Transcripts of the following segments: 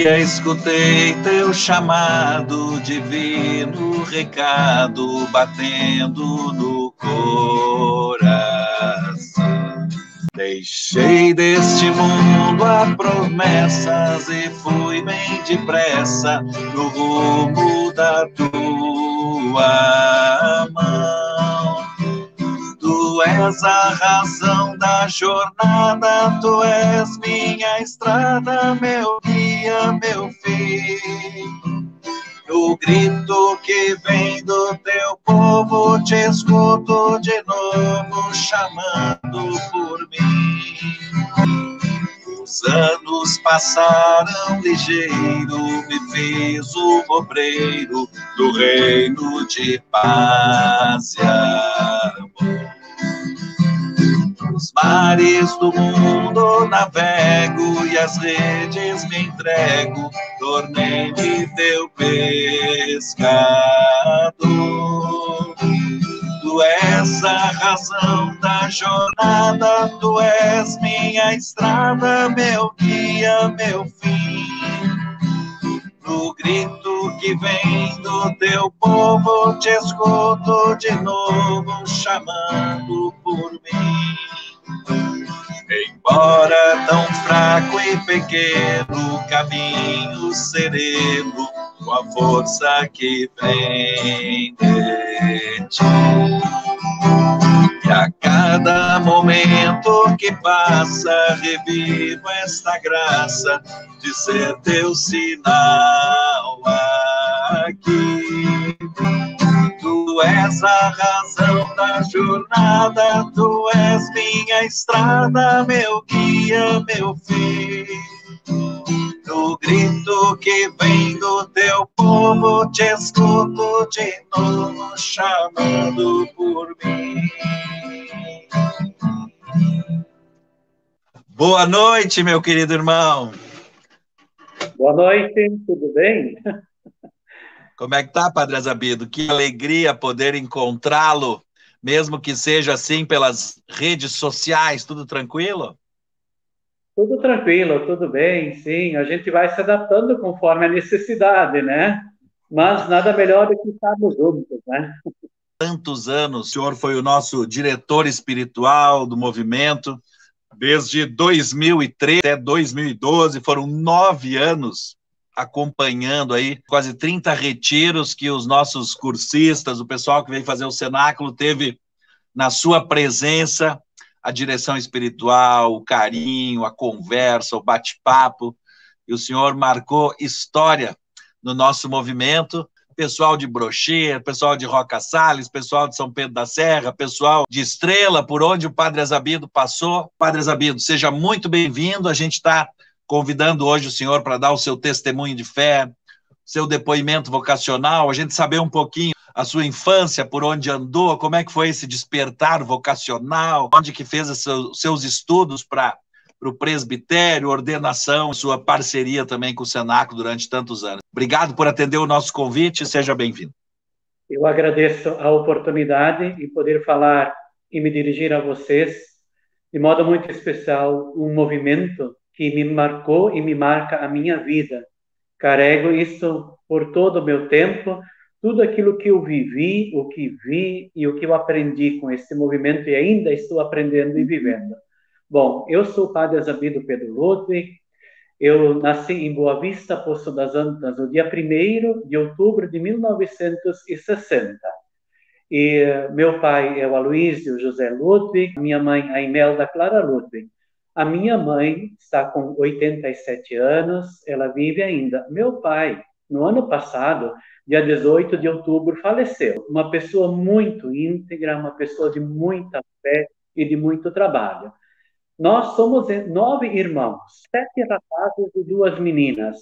dia escutei teu chamado, divino recado batendo no coração. Deixei deste mundo a promessas e fui bem depressa no rumo da tua mão. Tu és a razão da jornada, tu és minha estrada, meu guia, meu fim. No grito que vem do teu povo, te escuto de novo, chamando por mim. Os anos passaram ligeiro, me fiz o obreiro do reino de paz e amor. Nos mares do mundo navego e as redes me entrego, tornei-me teu pescador. Tu és a razão da jornada, tu és minha estrada, meu guia, meu fim. No grito que vem do teu povo, te escuto de novo, chamando por mim. Embora tão fraco e pequeno, caminho sereno, com a força que vem de ti. E a cada momento que passa, revivo esta graça de ser teu sinal aqui. Tu és a razão da jornada, tu és minha estrada, meu guia, meu fim. No grito que vem do teu povo, te escuto de novo, chamando por mim. Boa noite, meu querido irmão. Boa noite, tudo bem? Como é que tá, Padre Azabido? Que alegria poder encontrá-lo, mesmo que seja assim pelas redes sociais, tudo tranquilo? Tudo tranquilo, tudo bem, sim. A gente vai se adaptando conforme a necessidade, né? Mas nada melhor do que estarmos juntos, né? Tantos anos, o senhor foi o nosso diretor espiritual do movimento, desde 2003 até 2012, foram 9 anos acompanhando aí, quase 30 retiros que os nossos cursistas, o pessoal que veio fazer o cenáculo, teve na sua presença, a direção espiritual, o carinho, a conversa, o bate-papo, e o senhor marcou história no nosso movimento, pessoal de Brocher, pessoal de Roca Salles, pessoal de São Pedro da Serra, pessoal de Estrela, por onde o Padre Azabido passou. Padre Azabido, seja muito bem-vindo, a gente está convidando hoje o senhor para dar o seu testemunho de fé, seu depoimento vocacional, a gente saber um pouquinho a sua infância, por onde andou, como é que foi esse despertar vocacional, onde que fez os seus estudos para o presbitério, ordenação, sua parceria também com o Cenáculo durante tantos anos. Obrigado por atender o nosso convite, seja bem-vindo. Eu agradeço a oportunidade de poder falar e me dirigir a vocês, de modo muito especial, um movimento que me marcou e me marca a minha vida. Carrego isso por todo o meu tempo, tudo aquilo que eu vivi, o que vi e o que eu aprendi com esse movimento e ainda estou aprendendo e vivendo. Bom, eu sou o Padre Azabido Pedro Ludwig, eu nasci em Boa Vista, Poço das Antas, no dia 1º de outubro de 1960. E meu pai é o Aloísio José Ludwig, minha mãe a Imelda Clara Ludwig. A minha mãe está com 87 anos, ela vive ainda. Meu pai, no ano passado, dia 18 de outubro, faleceu. Uma pessoa muito íntegra, uma pessoa de muita fé e de muito trabalho. Nós somos 9 irmãos, 7 rapazes e 2 meninas.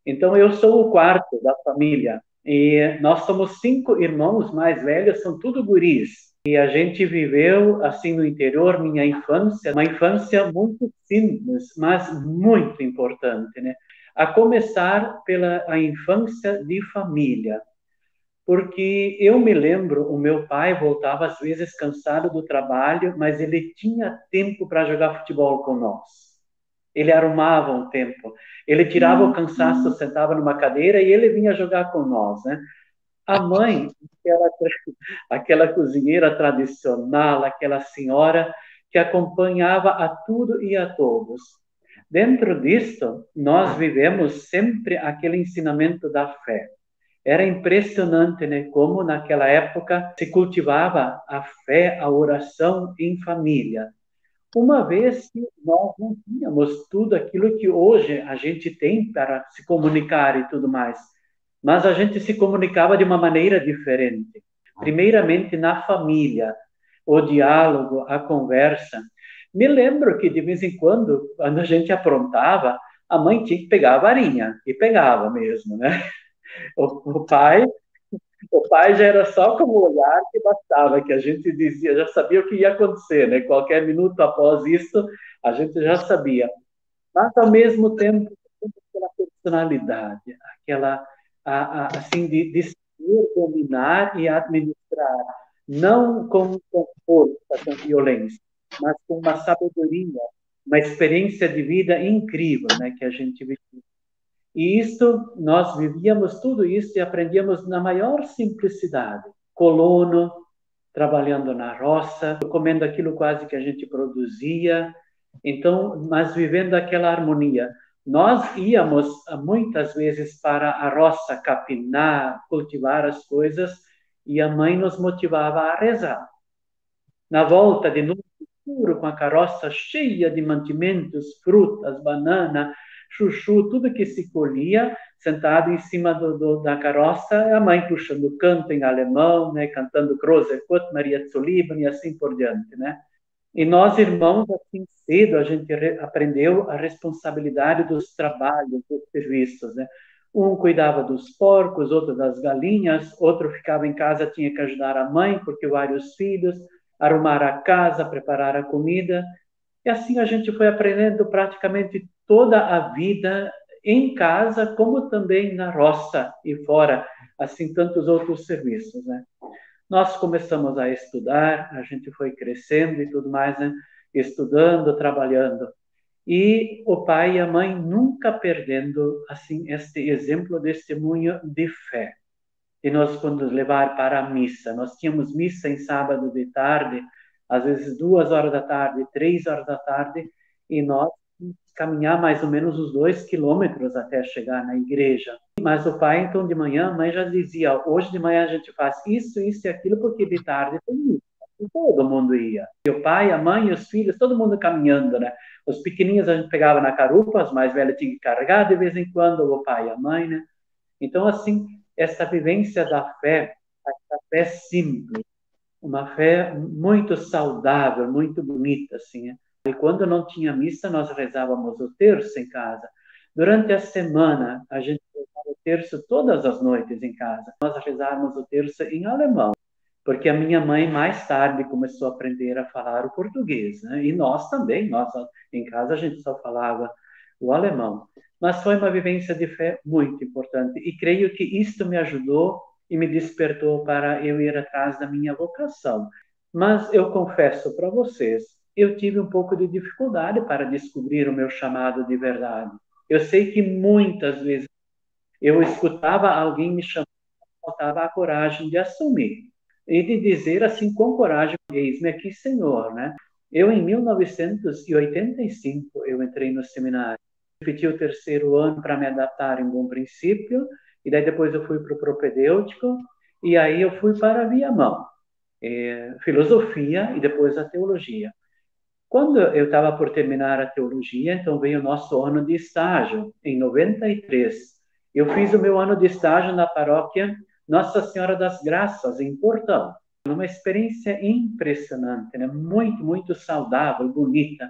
Então, eu sou o quarto da família. E nós somos 5 irmãos mais velhos, são tudo guris. E a gente viveu, assim, no interior, minha infância, uma infância muito simples, mas muito importante, né? A começar pela a infância de família. Porque eu me lembro, o meu pai voltava às vezes cansado do trabalho, mas ele tinha tempo para jogar futebol com nós. Ele arrumava um tempo. Ele tirava o cansaço, sentava numa cadeira e ele vinha jogar com nós, né? A mãe, aquela cozinheira tradicional, aquela senhora que acompanhava a tudo e a todos. Dentro disto, nós vivemos sempre aquele ensinamento da fé. Era impressionante, né, como naquela época se cultivava a fé, a oração em família. Uma vez que nós não tínhamos tudo aquilo que hoje a gente tem para se comunicar e tudo mais, mas a gente se comunicava de uma maneira diferente. Primeiramente na família, o diálogo, a conversa. Me lembro que de vez em quando a gente aprontava, a mãe tinha que pegar a varinha, e pegava mesmo, né? O pai o pai já era só como olhar que bastava, que a gente dizia, já sabia o que ia acontecer, né? Qualquer minuto após isso, a gente já sabia. Mas, ao mesmo tempo, aquela personalidade, aquela, assim, de saber dominar e administrar, não com força, com violência, mas com uma sabedoria, uma experiência de vida incrível, né? Que a gente vivia. E isso, nós vivíamos tudo isso e aprendíamos na maior simplicidade. Colono, trabalhando na roça, comendo aquilo quase que a gente produzia. Então, mas vivendo aquela harmonia. Nós íamos muitas vezes para a roça capinar, cultivar as coisas, e a mãe nos motivava a rezar. Na volta, de novo, escuro, com a carroça cheia de mantimentos, frutas, banana, chuchu, tudo que se colhia, sentado em cima da carroça, a mãe puxando o canto em alemão, né, cantando Große Gott, Maria zu lieben, e assim por diante, né? E nós, irmãos, assim cedo, a gente aprendeu a responsabilidade dos trabalhos, dos serviços, né? Um cuidava dos porcos, outro das galinhas, outro ficava em casa, tinha que ajudar a mãe, porque vários filhos, arrumar a casa, preparar a comida. E assim a gente foi aprendendo praticamente toda a vida em casa, como também na roça e fora, assim tantos outros serviços, né? Nós começamos a estudar, a gente foi crescendo e tudo mais, né? Estudando, trabalhando. E o pai e a mãe nunca perdendo, assim, este exemplo de testemunho de fé. E nós, quando levar para a missa, nós tínhamos missa em sábado de tarde, às vezes 2 horas da tarde, 3 horas da tarde, e nós caminhar mais ou menos os 2 quilômetros até chegar na igreja. Mas o pai, então, de manhã, a mãe já dizia, hoje de manhã a gente faz isso e aquilo, porque de tarde tem isso. E todo mundo ia. E o pai, a mãe, os filhos, todo mundo caminhando, né? Os pequenininhos a gente pegava na carupa, os mais velhos tinham que carregar de vez em quando, o pai e a mãe, né? Então, assim, essa vivência da fé, a fé simples, uma fé muito saudável, muito bonita, assim, né? E quando não tinha missa, nós rezávamos o terço em casa. Durante a semana, a gente rezava o terço todas as noites em casa. Nós rezávamos o terço em alemão, porque a minha mãe mais tarde começou a aprender a falar o português, né? E nós também, nós em casa a gente só falava o alemão. Mas foi uma vivência de fé muito importante e creio que isto me ajudou e me despertou para eu ir atrás da minha vocação. Mas eu confesso para vocês, eu tive um pouco de dificuldade para descobrir o meu chamado de verdade. Eu sei que muitas vezes eu escutava alguém me chamando, faltava a coragem de assumir e de dizer assim com coragem, eis-me aqui, Senhor, né? Eu, em 1985, eu entrei no seminário. Repeti o terceiro ano para me adaptar em bom princípio, e daí depois eu fui para o propedêutico, e aí eu fui para a Viamão, filosofia e depois a teologia. Quando eu estava por terminar a teologia, então veio o nosso ano de estágio, em 93. Eu fiz o meu ano de estágio na paróquia Nossa Senhora das Graças, em Portão. Uma experiência impressionante, né? Muito, muito saudável, bonita.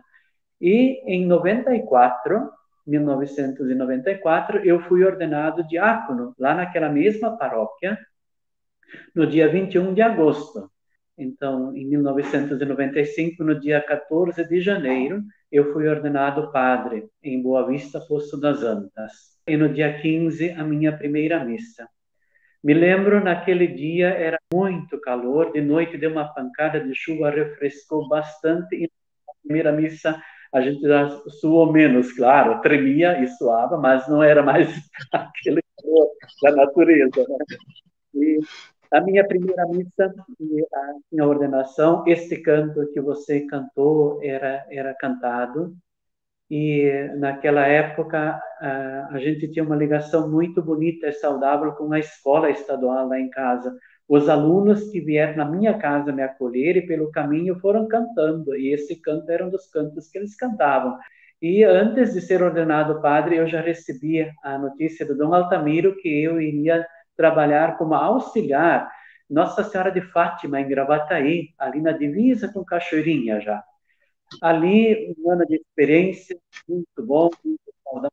E em 1994, eu fui ordenado diácono, lá naquela mesma paróquia, no dia 21 de agosto. Então, em 1995, no dia 14 de janeiro, eu fui ordenado padre em Boa Vista, Poço das Antas. E no dia 15, a minha primeira missa. Me lembro, naquele dia era muito calor, de noite deu uma pancada de chuva, refrescou bastante, e na primeira missa a gente já suou menos, claro, tremia e suava, mas não era mais aquele calor da natureza, né? E a minha primeira missa e a minha ordenação, este canto que você cantou era cantado, e naquela época a gente tinha uma ligação muito bonita e saudável com a escola estadual lá em casa. Os alunos que vieram na minha casa me acolher e pelo caminho foram cantando, e esse canto era um dos cantos que eles cantavam. E antes de ser ordenado padre, eu já recebia a notícia do Dom Altamiro que eu iria trabalhar como auxiliar Nossa Senhora de Fátima, em Gravataí, ali na divisa com Cachoeirinha já. Ali, um ano de experiência, muito bom, muito saudável.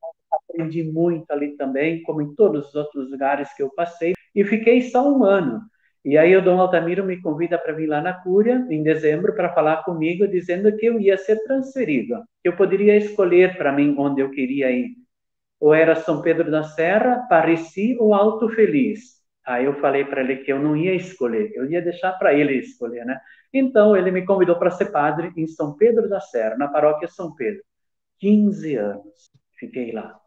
Aprendi muito ali também, como em todos os outros lugares que eu passei, e fiquei só um ano. E aí o Dom Altamiro me convida para vir lá na Cúria, em dezembro, para falar comigo, dizendo que eu ia ser transferido, que eu poderia escolher para mim onde eu queria ir. Ou era São Pedro da Serra, Pareci ou Alto Feliz. Aí eu falei para ele que eu não ia escolher, eu ia deixar para ele escolher, né? Então ele me convidou para ser padre em São Pedro da Serra, na paróquia São Pedro. 15 anos fiquei lá.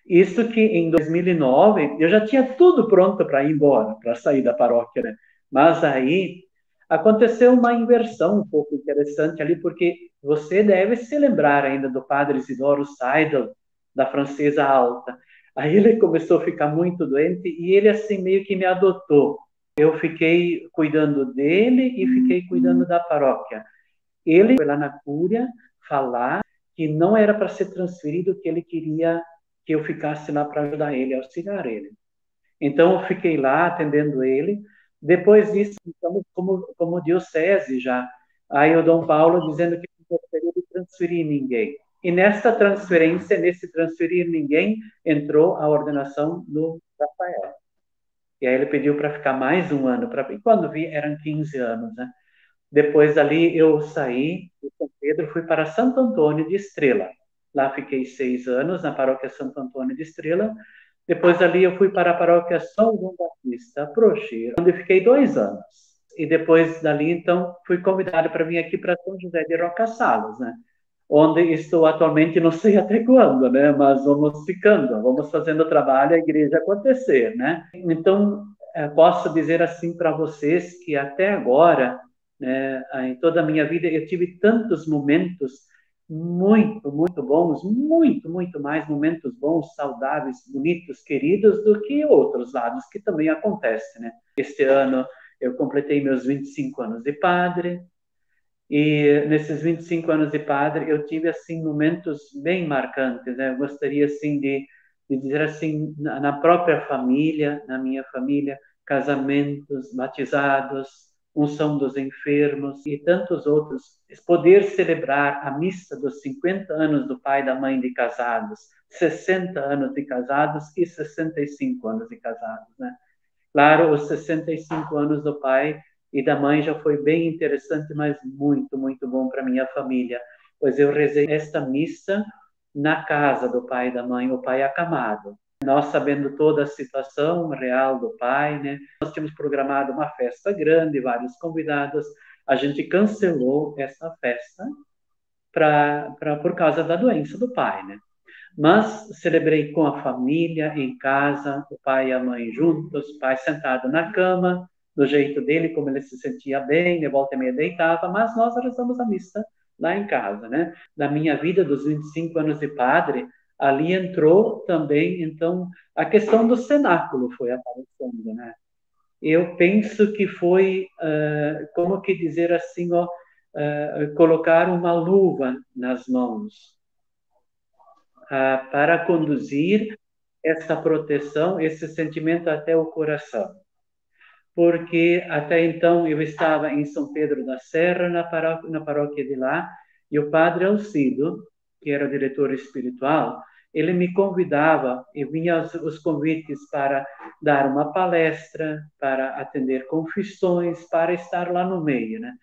Isso que em 2009 eu já tinha tudo pronto para ir embora, para sair da paróquia, né? Mas aí aconteceu uma inversão um pouco interessante ali, porque você deve se lembrar ainda do padre Isidoro Seidel, da Francesa Alta. Aí ele começou a ficar muito doente e ele assim meio que me adotou. Eu fiquei cuidando dele e fiquei cuidando da paróquia. Ele foi lá na Cúria falar que não era para ser transferido, que ele queria que eu ficasse lá para ajudar ele, auxiliar ele. Então, eu fiquei lá atendendo ele. Depois disso, estamos como diocese já. Aí o Dom Paulo dizendo que não gostaria de transferir ninguém. E nessa transferência, nesse transferir ninguém, entrou a ordenação do Rafael. E aí ele pediu para ficar mais um ano. E quando vi, eram 15 anos, né? Depois dali eu saí de São Pedro, fui para Santo Antônio de Estrela. Lá fiquei 6 anos na paróquia Santo Antônio de Estrela. Depois dali eu fui para a paróquia São João Batista, Prochir, onde fiquei 2 anos. E depois dali, então, fui convidado para vir aqui para São José de Rocasalos, né? Onde estou atualmente, não sei até quando, né? Mas vamos ficando, vamos fazendo o trabalho, a igreja acontecer, né? Então, posso dizer assim para vocês que até agora, né, em toda a minha vida, eu tive tantos momentos muito, muito bons, muito, muito mais momentos bons, saudáveis, bonitos, queridos, do que outros lados que também acontecem, né? Este ano eu completei meus 25 anos de padre, e nesses 25 anos de padre eu tive assim momentos bem marcantes, né? Eu gostaria assim de dizer assim, na própria família, na minha família, casamentos, batizados, unção dos enfermos e tantos outros, poder celebrar a missa dos 50 anos do pai e da mãe de casados, 60 anos de casados e 65 anos de casados, né? Claro, os 65 anos do pai e da mãe já foi bem interessante, mas muito, muito bom para minha família, pois eu rezei esta missa na casa do pai e da mãe, o pai acamado. Nós sabendo toda a situação real do pai, né? Nós tínhamos programado uma festa grande, vários convidados. A gente cancelou essa festa por causa da doença do pai, né? Mas celebrei com a família, em casa, o pai e a mãe juntos, o pai sentado na cama, do jeito dele, como ele se sentia bem, de volta e meia deitava, mas nós rezamos a missa lá em casa, né? Na minha vida, dos 25 anos de padre, ali entrou também, então, a questão do cenáculo foi aparecendo, né? Eu penso que foi, como que dizer assim, ó, colocar uma luva nas mãos, para conduzir essa proteção, esse sentimento até o coração. Porque até então eu estava em São Pedro da Serra, na paróquia de lá, e o padre Alcido, que era o diretor espiritual, ele me convidava, e vinha os convites para dar uma palestra, para atender confissões, para estar lá no meio, né?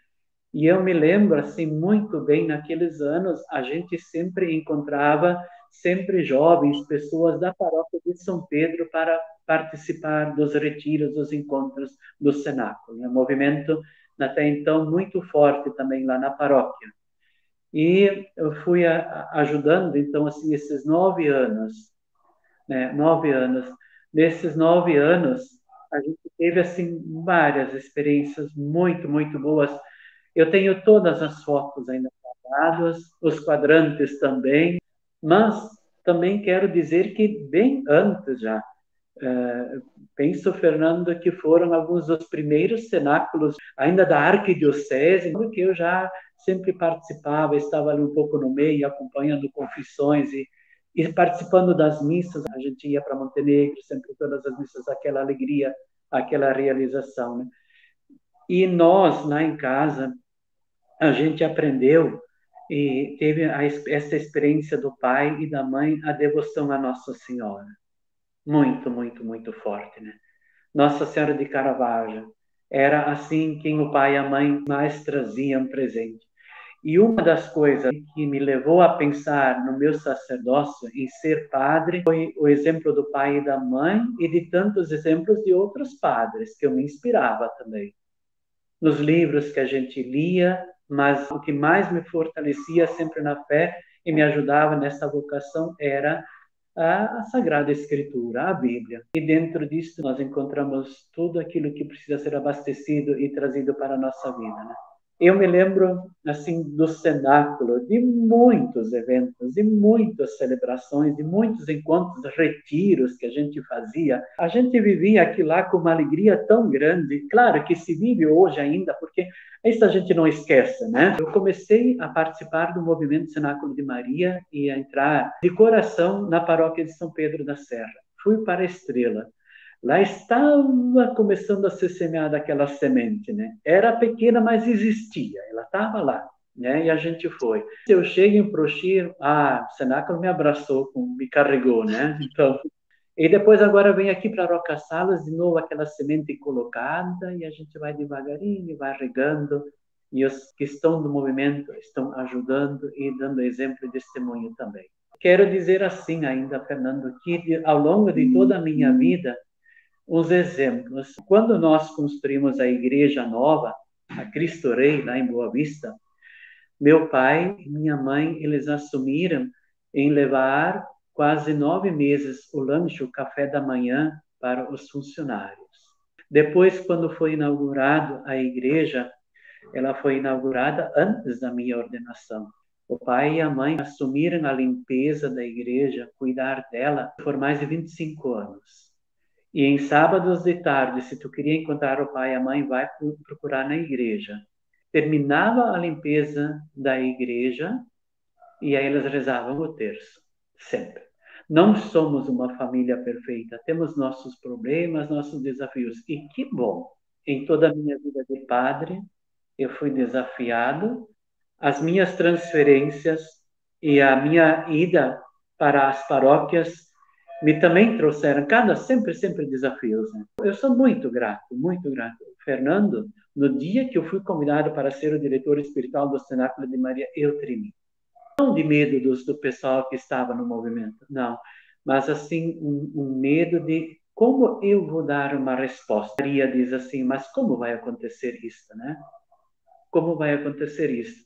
E eu me lembro, assim, muito bem, naqueles anos, a gente sempre encontrava, sempre jovens, pessoas da paróquia de São Pedro para participar dos retiros, dos encontros do cenáculo. Um movimento, até então, muito forte também lá na paróquia. E eu fui ajudando, então, assim, esses 9 anos, né? 9 anos. Nesses 9 anos, a gente teve, assim, várias experiências muito, muito boas. Eu tenho todas as fotos ainda guardadas, os quadrantes também, mas também quero dizer que bem antes já, penso, Fernando, que foram alguns dos primeiros cenáculos, ainda da arquidiocese, que eu já sempre participava, estava ali um pouco no meio, acompanhando confissões e participando das missas. A gente ia para Montenegro, sempre todas as missas, aquela alegria, aquela realização, né? E nós, lá em casa, a gente aprendeu e teve essa experiência do pai e da mãe, a devoção à Nossa Senhora. Muito, muito, muito forte, né? Nossa Senhora de Caravaggio era assim quem o pai e a mãe mais traziam presente. E uma das coisas que me levou a pensar no meu sacerdócio, em ser padre, foi o exemplo do pai e da mãe e de tantos exemplos de outros padres que eu me inspirava também. Nos livros que a gente lia, mas o que mais me fortalecia sempre na fé e me ajudava nessa vocação era a Sagrada Escritura, a Bíblia. E dentro disso nós encontramos tudo aquilo que precisa ser abastecido e trazido para a nossa vida, né? Eu me lembro, assim, do cenáculo, de muitos eventos, de muitas celebrações, de muitos encontros, retiros que a gente fazia. A gente vivia aquilo lá com uma alegria tão grande. Claro que se vive hoje ainda, porque isso a gente não esquece, né? Eu comecei a participar do movimento Cenáculo de Maria e a entrar de coração na paróquia de São Pedro da Serra. Fui para a Estrela. Lá estava começando a ser semeada aquela semente, né? Era pequena, mas existia. Ela estava lá, né? E a gente foi. Eu chego em Prochir, o Cenáculo me abraçou, me carregou, né? Então, e depois agora vem aqui para Roca Salas, de novo aquela semente colocada, e a gente vai devagarinho, vai regando, e os que estão no movimento estão ajudando e dando exemplo e testemunho também. Quero dizer assim ainda, Fernando, que ao longo de toda a minha vida, os exemplos. Quando nós construímos a igreja nova, a Cristo Rei, lá em Boa Vista, meu pai e minha mãe, eles assumiram em levar quase 9 meses o lanche, o café da manhã para os funcionários. Depois, quando foi inaugurado a igreja, ela foi inaugurada antes da minha ordenação. O pai e a mãe assumiram a limpeza da igreja, cuidar dela por mais de 25 anos. E em sábados de tarde, se tu queria encontrar o pai e a mãe, vai procurar na igreja. Terminava a limpeza da igreja e aí eles rezavam o terço, sempre. Não somos uma família perfeita, temos nossos problemas, nossos desafios. E que bom, em toda a minha vida de padre, eu fui desafiado, as minhas transferências e a minha ida para as paróquias me também trouxeram, sempre desafios, né? Eu sou muito grato, muito grato. Fernando, no dia que eu fui convidado para ser o diretor espiritual do Cenáculo de Maria, eu tremi. Não de medo do pessoal que estava no movimento, não, mas assim, um medo de como eu vou dar uma resposta. Maria diz assim, mas como vai acontecer isso, né? Como vai acontecer isso?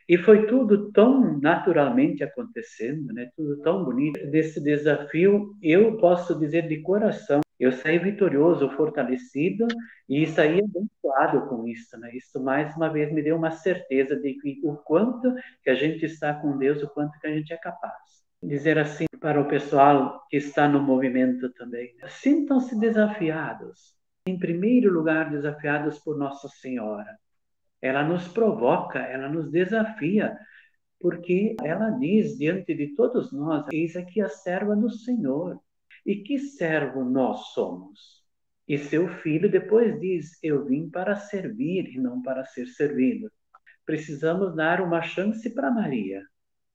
E foi tudo tão naturalmente acontecendo, né? Tudo tão bonito. Desse desafio, eu posso dizer de coração, eu saí vitorioso, fortalecido e saí abençoado com isso, né? Isso mais uma vez me deu uma certeza de que o quanto que a gente está com Deus, o quanto que a gente é capaz. Dizer assim para o pessoal que está no movimento também, né? Sintam-se desafiados. Em primeiro lugar, desafiados por Nossa Senhora. Ela nos provoca, ela nos desafia, porque ela diz diante de todos nós: eis aqui a serva do Senhor. E que servo nós somos? E seu filho depois diz: eu vim para servir e não para ser servido. Precisamos dar uma chance para Maria,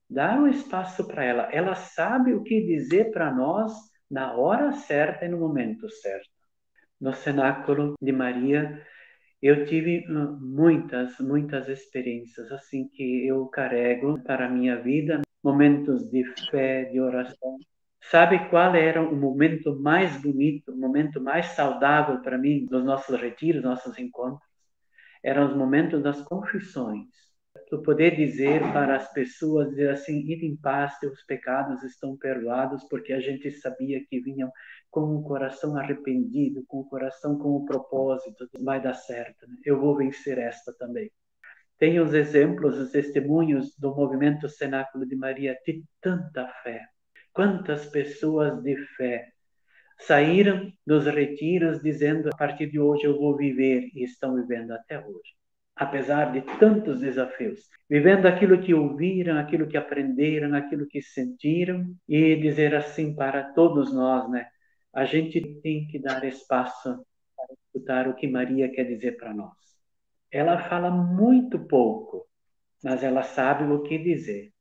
dar um espaço para ela. Ela sabe o que dizer para nós na hora certa e no momento certo. No cenáculo de Maria, eu tive muitas experiências assim que eu carrego para a minha vida, momentos de fé, de oração. Sabe qual era o momento mais bonito, o momento mais saudável para mim dos nossos retiros, nossos encontros? Eram os momentos das confissões. tu poder dizer para as pessoas, dizer assim, ide em paz, teus pecados estão perdoados, porque a gente sabia que vinham com um coração arrependido, com o coração com o propósito, vai dar certo, né? Eu vou vencer esta também. Tem os exemplos, os testemunhos do movimento Cenáculo de Maria de tanta fé. Quantas pessoas de fé saíram dos retiros dizendo, a partir de hoje eu vou viver, e estão vivendo até hoje. Apesar de tantos desafios, vivendo aquilo que ouviram, aquilo que aprenderam, aquilo que sentiram, e dizer assim para todos nós, né? A gente tem que dar espaço para escutar o que Maria quer dizer para nós. Ela fala muito pouco, mas ela sabe o que dizer.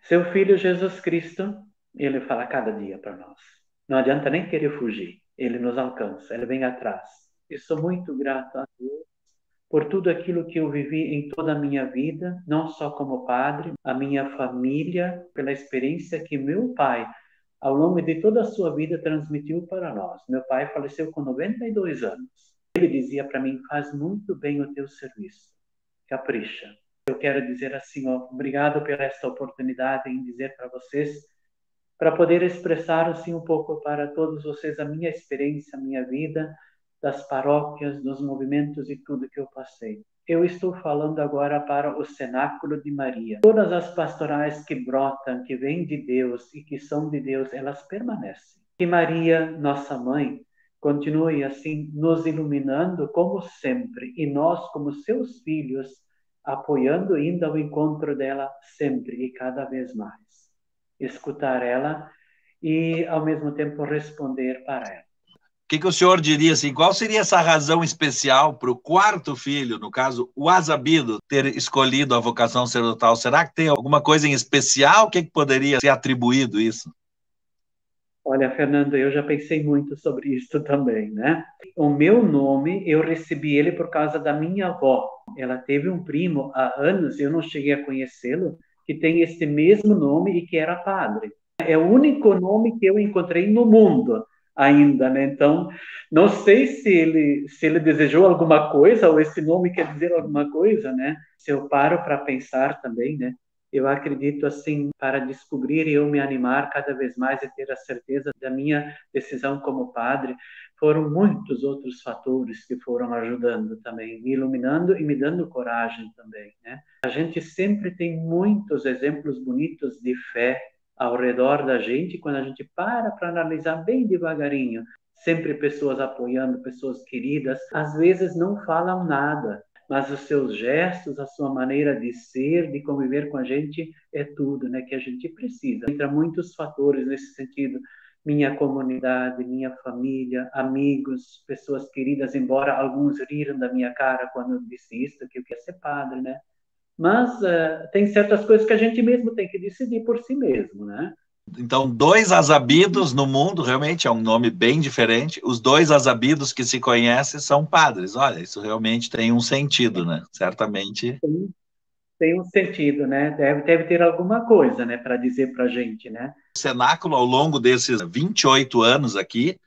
Seu Filho Jesus Cristo, ele fala cada dia para nós. Não adianta nem querer fugir. Ele nos alcança, ele vem atrás. Eu sou muito grato a Deus por tudo aquilo que eu vivi em toda a minha vida, não só como padre, a minha família, pela experiência que meu pai, ao longo de toda a sua vida, transmitiu para nós. Meu pai faleceu com 92 anos. Ele dizia para mim, faz muito bem o teu serviço, capricha. Eu quero dizer assim, ó, obrigado por esta oportunidade em dizer para vocês, para poder expressar assim um pouco para todos vocês a minha experiência, a minha vida, das paróquias, dos movimentos e tudo que eu passei. Eu estou falando agora para o Cenáculo de Maria. Todas as pastorais que brotam, que vêm de Deus e que são de Deus, elas permanecem. Que Maria, nossa mãe, continue assim nos iluminando como sempre, e nós como seus filhos, apoiando, indo ao encontro dela sempre e cada vez mais. Escutar ela e, ao mesmo tempo, responder para ela. O que o senhor diria, assim, qual seria essa razão especial para o quarto filho, no caso, o Azabido, ter escolhido a vocação sacerdotal? Será que tem alguma coisa em especial? O que poderia ser atribuído isso? Olha, Fernando, eu já pensei muito sobre isso também, né? O meu nome, eu recebi ele por causa da minha avó. Ela teve um primo há anos, eu não cheguei a conhecê-lo, que tem este mesmo nome e que era padre. É o único nome que eu encontrei no mundo ainda, né? Então, não sei se ele desejou alguma coisa ou esse nome quer dizer alguma coisa, né? Se eu paro para pensar também, né? Eu acredito assim, para descobrir e eu me animar cada vez mais e ter a certeza da minha decisão como padre, foram muitos outros fatores que foram ajudando também, me iluminando e me dando coragem também, né? A gente sempre tem muitos exemplos bonitos de fé ao redor da gente, quando a gente para analisar bem devagarinho, sempre pessoas apoiando, pessoas queridas, às vezes não falam nada, mas os seus gestos, a sua maneira de ser, de conviver com a gente, é tudo, né, que a gente precisa. Entra muitos fatores nesse sentido. Minha comunidade, minha família, amigos, pessoas queridas, embora alguns riram da minha cara quando eu disse isso, que eu queria ser padre, né? Mas tem certas coisas que a gente mesmo tem que decidir por si mesmo, né? Então, 2 Azabidos no mundo, realmente é um nome bem diferente. Os 2 Azabidos que se conhecem são padres. Olha, isso realmente tem um sentido, né? Certamente. Tem um sentido, né? Deve ter alguma coisa, né, para dizer para a gente, né? O Cenáculo, ao longo desses 28 anos aqui,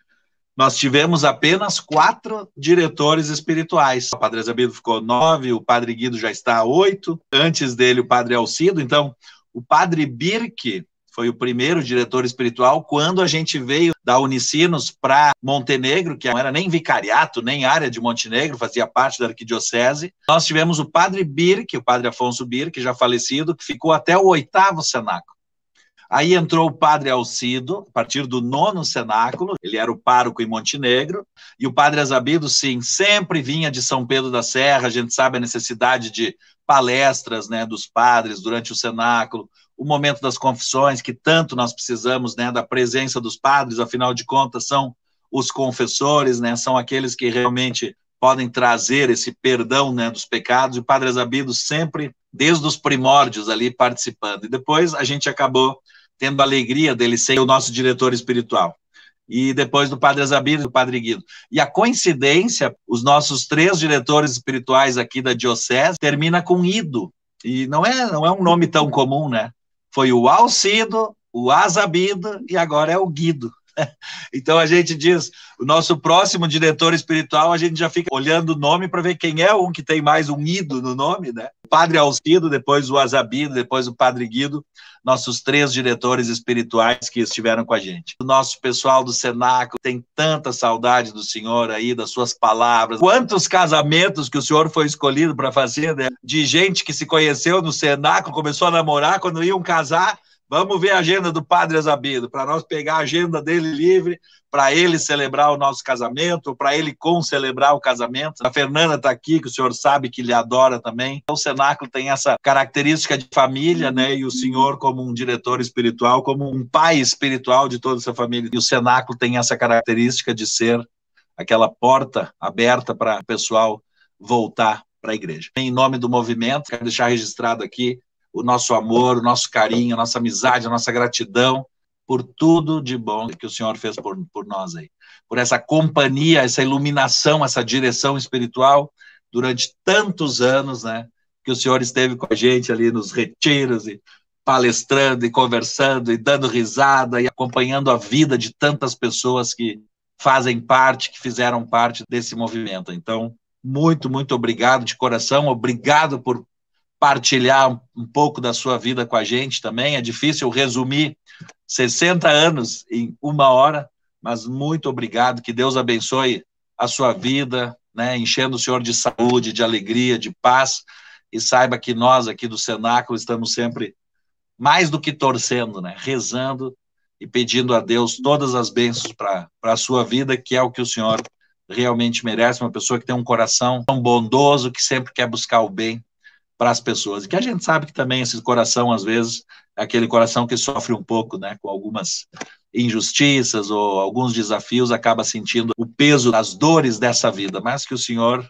nós tivemos apenas 4 diretores espirituais. O Padre Azabido ficou 9, o Padre Guido já está 8, antes dele o Padre Alcido. Então, o Padre Birk foi o primeiro diretor espiritual quando a gente veio da Unicinos para Montenegro, que não era nem vicariato, nem área de Montenegro, fazia parte da arquidiocese. Nós tivemos o Padre Birk, o Padre Afonso Birk, já falecido, que ficou até o 8º cenáculo. Aí entrou o Padre Alcido, a partir do 9º cenáculo, ele era o pároco em Montenegro, e o Padre Azabido, sim, sempre vinha de São Pedro da Serra. A gente sabe a necessidade de palestras, né, dos padres durante o cenáculo, o momento das confissões, que tanto nós precisamos, né, da presença dos padres, afinal de contas são os confessores, né, são aqueles que realmente podem trazer esse perdão, né, dos pecados, e o Padre Azabido sempre, desde os primórdios ali, participando. E depois a gente acabou tendo a alegria dele ser o nosso diretor espiritual. E depois do Padre Azabido e do Padre Guido. E a coincidência, os nossos 3 diretores espirituais aqui da diocese termina com Ido. E não é um nome tão comum, né? Foi o Alcido, o Azabido e agora é o Guido. Então a gente diz, o nosso próximo diretor espiritual, a gente já fica olhando o nome para ver quem é um que tem mais um Ido no nome, né? O Padre Alcido, depois o Azabido, depois o Padre Guido, nossos 3 diretores espirituais que estiveram com a gente. O nosso pessoal do Cenáculo tem tanta saudade do senhor aí, das suas palavras. Quantos casamentos que o senhor foi escolhido para fazer, né? De gente que se conheceu no Cenáculo, começou a namorar, quando iam casar, vamos ver a agenda do Padre Azabido, para nós pegar a agenda dele livre, para ele celebrar o nosso casamento, para ele concelebrar o casamento. A Fernanda está aqui, que o senhor sabe que lhe adora também. O Cenáculo tem essa característica de família, né? E o senhor, como um diretor espiritual, como um pai espiritual de toda essa família. E o Cenáculo tem essa característica de ser aquela porta aberta para o pessoal voltar para a igreja. Em nome do movimento, quero deixar registrado aqui o nosso amor, o nosso carinho, a nossa amizade, a nossa gratidão por tudo de bom que o Senhor fez por nós aí. Por essa companhia, essa iluminação, essa direção espiritual durante tantos anos, né? Que o Senhor esteve com a gente ali nos retiros e palestrando e conversando e dando risada e acompanhando a vida de tantas pessoas que fazem parte, que fizeram parte desse movimento. Então, muito, muito obrigado de coração, obrigado por partilhar um pouco da sua vida com a gente também. É difícil resumir 60 anos em 1 hora, mas muito obrigado, que Deus abençoe a sua vida, né, enchendo o senhor de saúde, de alegria, de paz, e saiba que nós aqui do Cenáculo estamos sempre mais do que torcendo, né, rezando e pedindo a Deus todas as bênçãos para a sua vida, que é o que o senhor realmente merece, uma pessoa que tem um coração tão bondoso, que sempre quer buscar o bem para as pessoas. E que a gente sabe que também esse coração, às vezes, é aquele coração que sofre um pouco, né, com algumas injustiças ou alguns desafios, acaba sentindo o peso das dores dessa vida, mas que o Senhor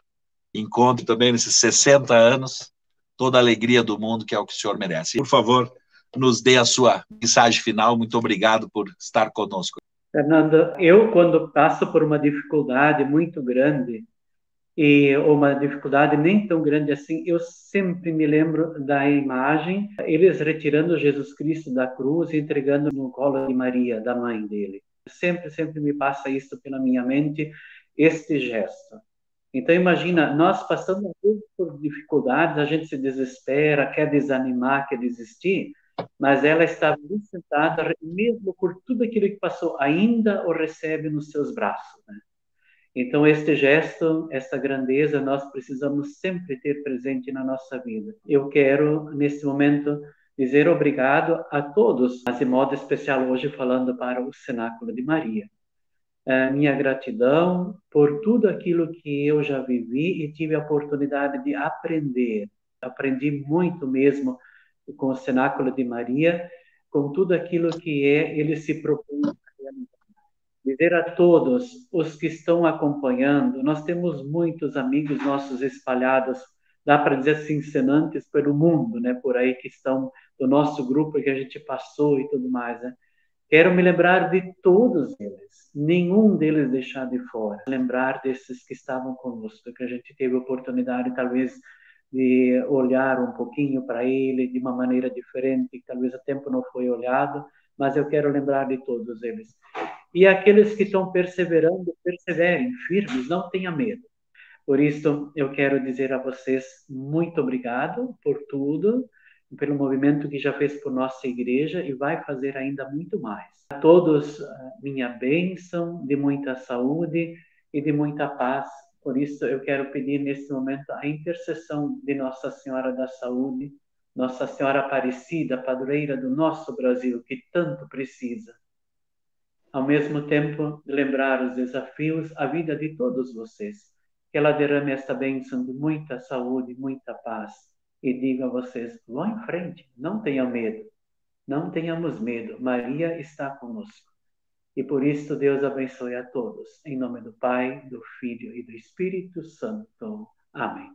encontre também nesses 60 anos toda a alegria do mundo, que é o que o Senhor merece. Por favor, nos dê a sua mensagem final. Muito obrigado por estar conosco. Fernando, eu quando passo por uma dificuldade muito grande, e uma dificuldade nem tão grande assim, eu sempre me lembro da imagem, eles retirando Jesus Cristo da cruz e entregando no colo de Maria, da mãe dele. Sempre me passa isso pela minha mente, este gesto. Então imagina, nós passando por dificuldades, a gente se desespera, quer desanimar, quer desistir, mas ela estava ali sentada, mesmo por tudo aquilo que passou, ainda o recebe nos seus braços, né? Então, este gesto, essa grandeza, nós precisamos sempre ter presente na nossa vida. Eu quero, nesse momento, dizer obrigado a todos, mas de modo especial hoje falando para o Cenáculo de Maria. Minha gratidão por tudo aquilo que eu já vivi e tive a oportunidade de aprender. Aprendi muito mesmo com o Cenáculo de Maria, com tudo aquilo que ele se propõe a realizar. Dizer a todos os que estão acompanhando, nós temos muitos amigos nossos espalhados, dá para dizer assim, cenantes pelo mundo, né? Por aí que estão do nosso grupo que a gente passou e tudo mais, né? Quero me lembrar de todos eles, nenhum deles deixar de fora. Lembrar desses que estavam conosco, que a gente teve a oportunidade, talvez, de olhar um pouquinho para ele de uma maneira diferente, que talvez a tempo não foi olhado, mas eu quero lembrar de todos eles. E aqueles que estão perseverando, perseverem, firmes, não tenha medo. Por isso, eu quero dizer a vocês muito obrigado por tudo, pelo movimento que já fez por nossa igreja e vai fazer ainda muito mais. A todos, minha bênção de muita saúde e de muita paz. Por isso, eu quero pedir nesse momento a intercessão de Nossa Senhora da Saúde, Nossa Senhora Aparecida, padroeira do nosso Brasil, que tanto precisa. Ao mesmo tempo, lembrar os desafios, a vida de todos vocês. Que ela derrame esta bênção de muita saúde, muita paz. E diga a vocês, vão em frente, não tenham medo. Não tenhamos medo, Maria está conosco. E por isso Deus abençoe a todos. Em nome do Pai, do Filho e do Espírito Santo. Amém.